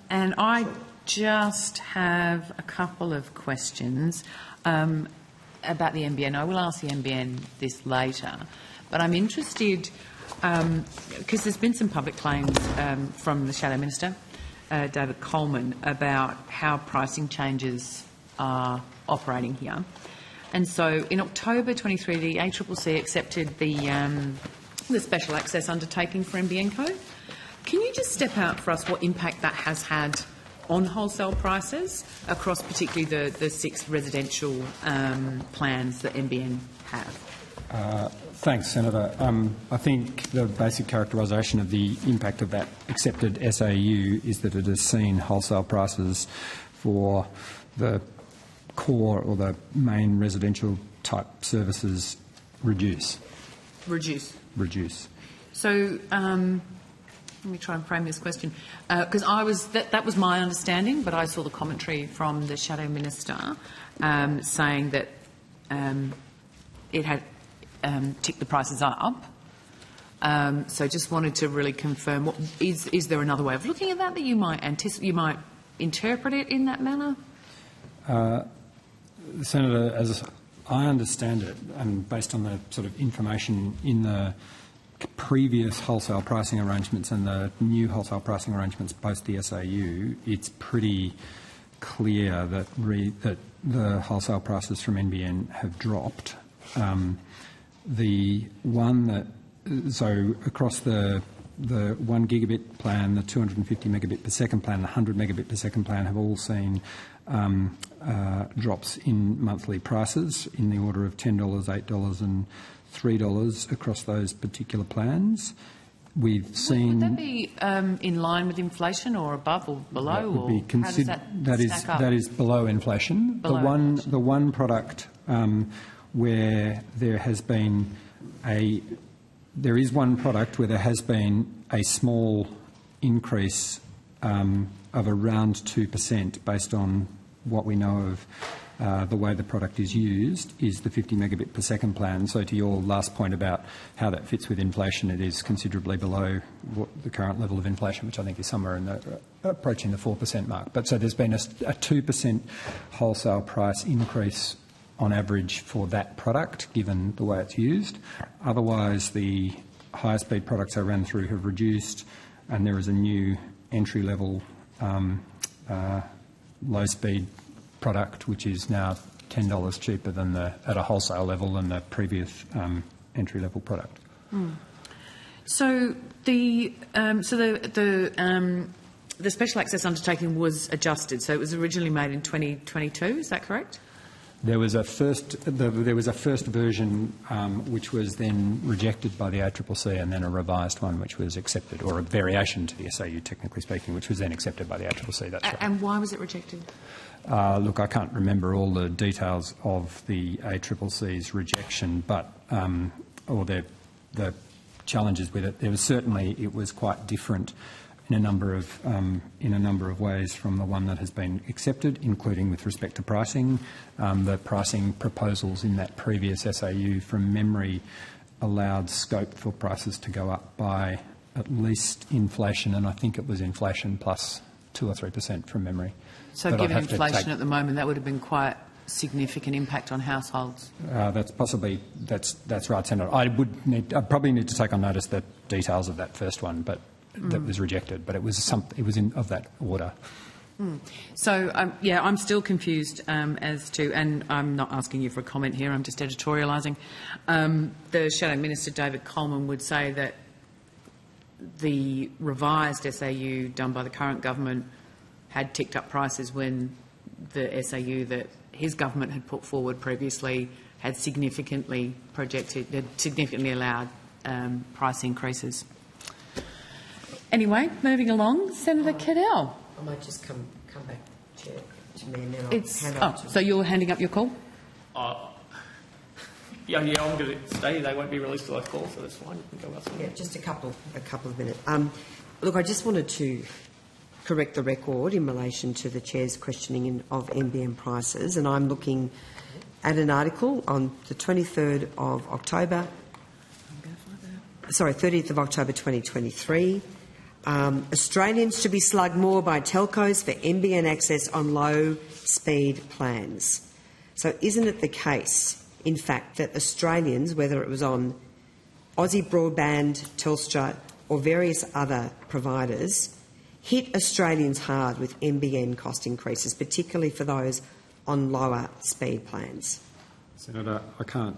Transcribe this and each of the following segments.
And I just have a couple of questions about the NBN. I will ask the NBN this later, but I'm interested because there's been some public claims from the Shadow Minister, David Coleman, about how pricing changes are operating here. And so in October 23, the ACCC accepted the special access undertaking for NBN Co. Can you just step out for us what impact that has had on wholesale prices across particularly the 6 residential plans that NBN have? Thanks, Senator. I think the basic characterisation of the impact of that accepted SAU is that it has seen wholesale prices for the core or the main residential type services reduce. Reduce. So let me try and frame this question, because that was my understanding, but I saw the commentary from the Shadow Minister saying that it had ticked the prices up. So just wanted to really confirm, is there another way of looking at that you might interpret it in that manner? Senator, as I understand it, and based on the sort of information in the previous wholesale pricing arrangements and the new wholesale pricing arrangements post the SAU, it's pretty clear that the wholesale prices from NBN have dropped. So across the 1 gigabit plan, the 250 megabit per second plan, the 100 megabit per second plan have all seen drops in monthly prices in the order of $10, $8 and $3 across those particular plans. We've seen... Would that be in line with inflation or above or below? That would be considered. That is below inflation. The one product where there has been there is one product where there has been a small increase of around 2% based on what we know of the way the product is used, is the 50 megabit per second plan. So to your last point about how that fits with inflation, it is considerably below the current level of inflation, which I think is somewhere in approaching the 4% mark. But so there's been a 2% wholesale price increase on average for that product, given the way it's used. Otherwise, the higher speed products I ran through have reduced, and there is a new entry-level low-speed product, which is now $10 cheaper than at a wholesale level than the previous entry-level product. So the special access undertaking was adjusted. So it was originally made in 2022. Is that correct? There was a first version which was then rejected by the ACCC, and then a revised one which was accepted, or a variation to the SAU, technically speaking, which was then accepted by the ACCC. That's right. And why was it rejected? Look, I can't remember all the details of the ACCC's rejection, but or the challenges with it. There was certainly, it was quite different in a number of ways from the one that has been accepted, including with respect to pricing. The pricing proposals in that previous SAU, from memory, allowed scope for prices to go up by at least inflation, and I think it was inflation plus 2 or 3% from memory. So but given inflation at the moment, that would have been quite significant impact on households. That's right, Senator. I probably need to take on notice the details of that first one, but that was rejected. But it was of that order. So I'm still confused as to, and I'm not asking you for a comment here. I'm just editorialising. The Shadow Minister David Coleman would say that the revised SAU done by the current government had ticked up prices when the SAU that his government had put forward previously had significantly allowed price increases. Anyway, moving along, Senator Cadell. I might just come back, Chair, to me and then so you're handing up your call? Yeah, I'm going to stay. They won't be released till I call, so that's fine. You can go outside. Yeah, just a couple of minutes. Look, I just wanted to correct the record in relation to the Chair's questioning of NBN prices, and I'm looking at an article on the 30th of October 2023, Australians to be slugged more by telcos for NBN access on low-speed plans. So isn't it the case, in fact, that Australians, whether it was on Aussie Broadband, Telstra or various other providers, hit Australians hard with NBN cost increases, particularly for those on lower speed plans? Senator, I can't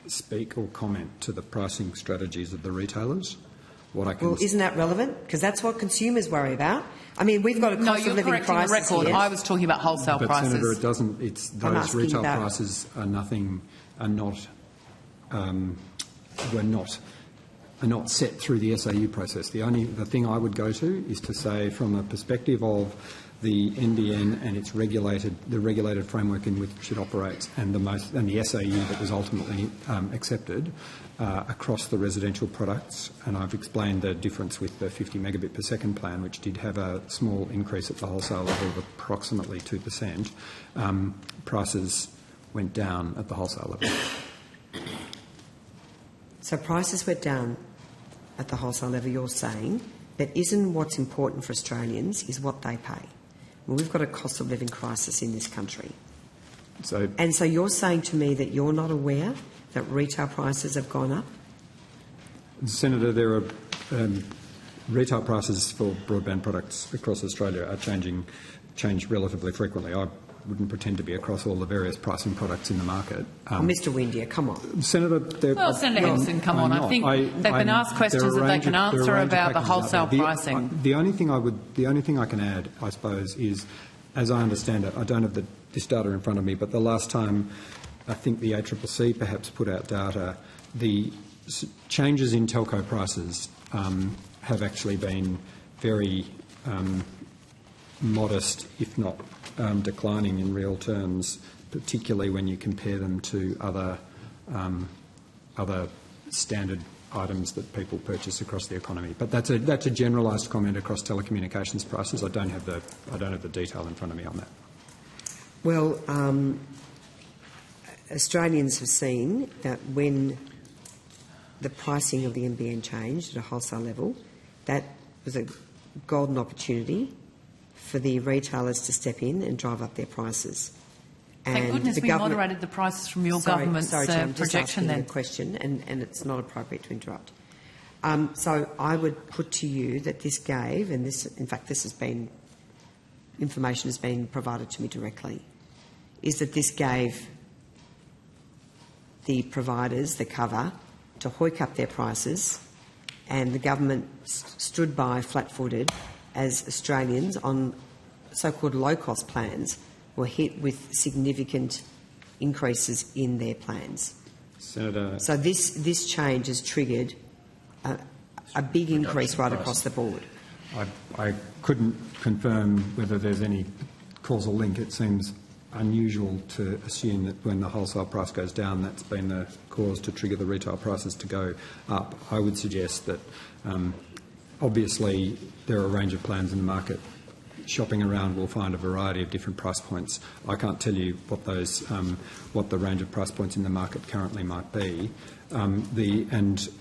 speak or comment to the pricing strategies of the retailers. Well, isn't that relevant? Because that's what consumers worry about. I mean, we've got a cost of living crisis. No, you're correcting the record. Here. I was talking about wholesale prices. Senator, it doesn't. It's those retail prices are not set through the SAU process. The thing I would go to is to say, from a perspective of the NBN and its the regulated framework in which it operates, and the SAU that was ultimately accepted across the residential products. And I've explained the difference with the 50 megabit per second plan, which did have a small increase at the wholesale level of approximately 2%. Prices went down at the wholesale level. So prices went down at the wholesale level, you're saying, but isn't what's important for Australians is what they pay? Well, we've got a cost of living crisis in this country. So you're saying to me that you're not aware that retail prices have gone up? Senator, there are retail prices for broadband products across Australia are change relatively frequently. I wouldn't pretend to be across all the various pricing products in the market. Mr. Windeyer, come on. Senator, Senator Henderson, come on. I think they've been asked questions that they can answer about the wholesale pricing. The only thing I can add, I suppose, is, as I understand it, I don't have this data in front of me, but the last time I think the ACCC perhaps put out data, the changes in telco prices have actually been very modest, if not declining in real terms, particularly when you compare them to other standard items that people purchase across the economy. But that's a generalised comment across telecommunications prices. I don't have the detail in front of me on that. Well, Australians have seen that when the pricing of the NBN changed at a wholesale level, that was a golden opportunity for the retailers to step in and drive up their prices. Thank goodness we moderated the prices from your government's projection just asking then. The question, and it's not appropriate to interrupt. So I would put to you that this gave, and this, in fact, information has been provided to me directly, is that this gave the providers the cover to hoik up their prices, and the government stood by flat-footed as Australians on so-called low-cost plans were hit with significant increases in their plans. Senator, so this change has triggered a big increase right across the board. I couldn't confirm whether there's any causal link. It seems unusual to assume that when the wholesale price goes down, that's been the cause to trigger the retail prices to go up. I would suggest that obviously there are a range of plans in the market. Shopping around will find a variety of different price points. I can't tell you what the range of price points in the market currently might be. The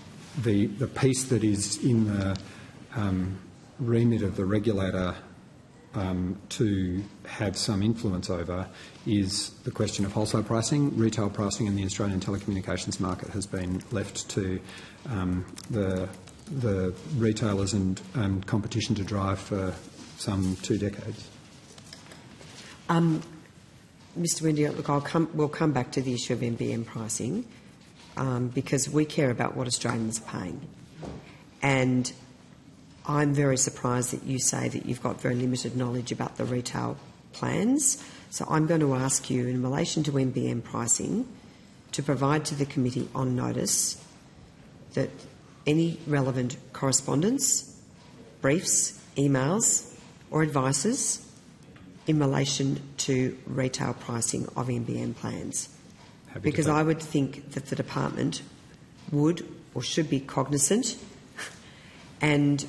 piece that is in the remit of the regulator to have some influence over is the question of wholesale pricing. Retail pricing in the Australian telecommunications market has been left to the retailers and competition to drive for some 2 decades. Mr. Windeyer, look, we'll come back to the issue of NBN pricing because we care about what Australians are paying. And I'm very surprised that you say that you've got very limited knowledge about the retail plans. So I'm going to ask you, in relation to NBN pricing, to provide to the committee on notice that any relevant correspondence, briefs, emails or advices in relation to retail pricing of NBN plans. Because I would think that the department would or should be cognisant and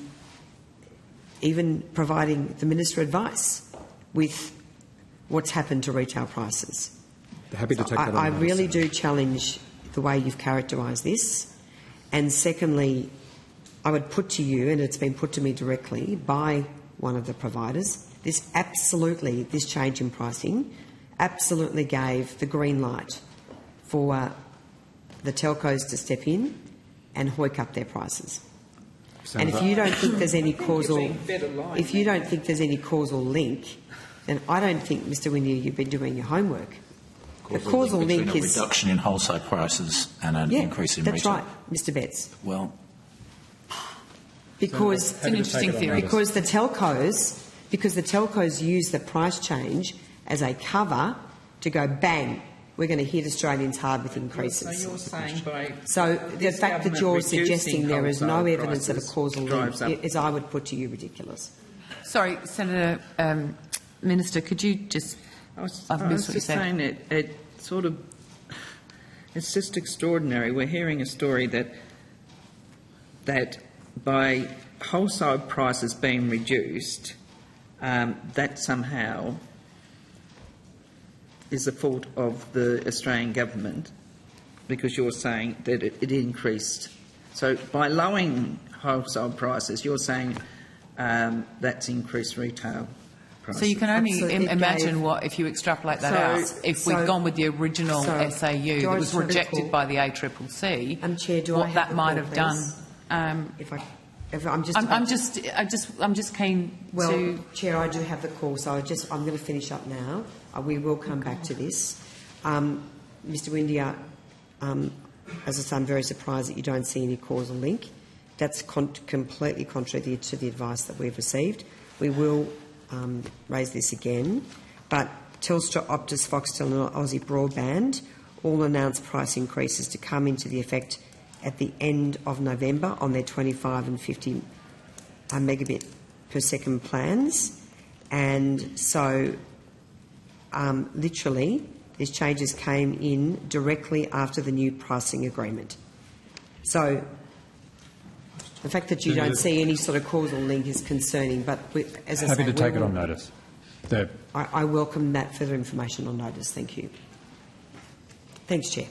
even providing the Minister advice with what's happened to retail prices. Happy to take that on. I really do challenge the way you've characterised this. And secondly, I would put to you, and it's been put to me directly by one of the providers, this change in pricing absolutely gave the green light for the telcos to step in and hoik up their prices. And if you don't think there's any causal link, then I don't think, Mr. Windy, you've been doing your homework. The causal link is a reduction in wholesale prices and an increase in that's retail. right, Mr. Betts. Well, because it's an interesting theory. Because the telcos use the price change as a cover to go bang. We're going to hit Australians hard with increases. So you're saying by the fact that you're suggesting there is no evidence of a causal link is, I would put to you, ridiculous. Sorry, Senator Minister, could you just? I was just saying it sort of. It's just extraordinary. We're hearing a story that by wholesale prices being reduced, that somehow is the fault of the Australian government, because you're saying that it increased. So by lowering wholesale prices, you're saying that's increased retail prices. So you can only imagine what, if you extrapolate that out, if we'd gone with the original SAU that was rejected by the ACCC, Chair, what that might have done. I'm just keen. Well, Chair, I do have the call, so I'm going to finish up now. We will come back to this. Mr. Windia, as I say, I'm very surprised that you don't see any causal link. That's completely contrary to the advice that we've received. We will raise this again. But Telstra, Optus, Foxtel and Aussie Broadband all announced price increases to come into the effect at the end of November on their 25 and 50 megabit per second plans. And so literally these changes came in directly after the new pricing agreement. So the fact that you don't see any sort of causal link is concerning, but as I say, happy to take it on notice. I welcome that further information on notice. Thank you. Thanks, Chair.